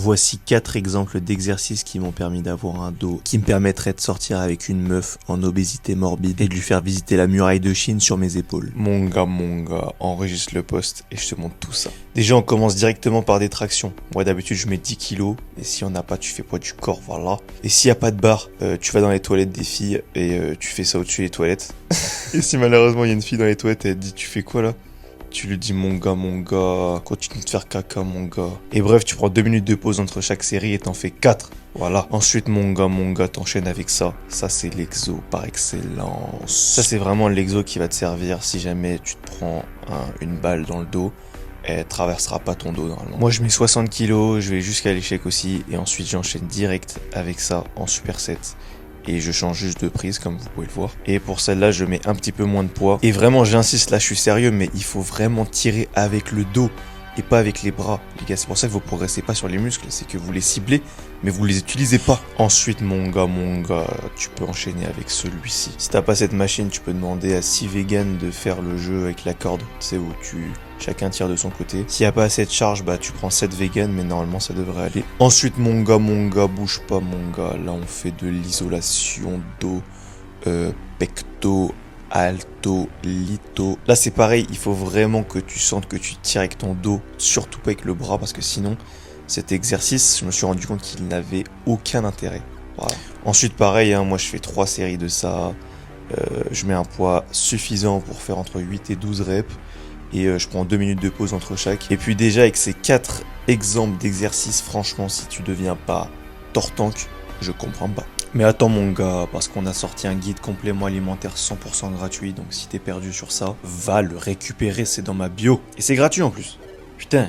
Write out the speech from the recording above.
Voici 4 exemples d'exercices qui m'ont permis d'avoir un dos qui me permettrait de sortir avec une meuf en obésité morbide et de lui faire visiter la muraille de Chine sur mes épaules. Mon gars, enregistre le post et je te montre tout ça. Déjà, on commence directement par des tractions. Moi, d'habitude, je mets 10 kilos et si on n'a pas, tu fais poids du corps, voilà. Et s'il n'y a pas de barre, tu vas dans les toilettes des filles et tu fais ça au-dessus des toilettes. Et si malheureusement, il y a une fille dans les toilettes et elle te dit, tu fais quoi là ? Tu lui dis mon gars, continue de faire caca mon gars. Et bref, tu prends 2 minutes de pause entre chaque série et t'en fais 4. Voilà. Ensuite mon gars, t'enchaînes avec ça. Ça c'est l'exo par excellence. Ça c'est vraiment l'exo qui va te servir si jamais tu te prends une balle dans le dos. Elle traversera pas ton dos normalement. Moi je mets 60 kilos, je vais jusqu'à l'échec aussi. Et ensuite j'enchaîne direct avec ça en superset. Et je change juste de prise comme vous pouvez le voir. Et pour celle-là, je mets un petit peu moins de poids. Et vraiment, j'insiste, là je suis sérieux, mais il faut vraiment tirer avec le dos et pas avec les bras. Les gars, c'est pour ça que vous progressez pas sur les muscles, c'est que vous les ciblez, mais vous les utilisez pas. Ensuite, mon gars, tu peux enchaîner avec celui-ci. Si t'as pas cette machine, tu peux demander à 6 vegans de faire le jeu avec la corde. Tu sais où chacun tire de son côté. S'il y a pas assez de charge, bah tu prends 7 vegans, mais normalement ça devrait aller. Ensuite, mon gars, bouge pas mon gars. Là, on fait de l'isolation dos, pecto, alto, lito. Là, c'est pareil, il faut vraiment que tu sentes que tu tires avec ton dos, surtout pas avec le bras, parce que sinon, cet exercice, je me suis rendu compte qu'il n'avait aucun intérêt. Voilà. Ensuite, pareil, moi je fais 3 séries de ça. Je mets un poids suffisant pour faire entre 8 et 12 reps. Et je prends 2 minutes de pause entre chaque. Et puis déjà, avec ces 4 exemples d'exercices, franchement, si tu deviens pas tortank, je comprends pas. Mais attends mon gars, parce qu'on a sorti un guide complément alimentaire 100% gratuit, donc si t'es perdu sur ça, va le récupérer, c'est dans ma bio. Et c'est gratuit en plus. Putain,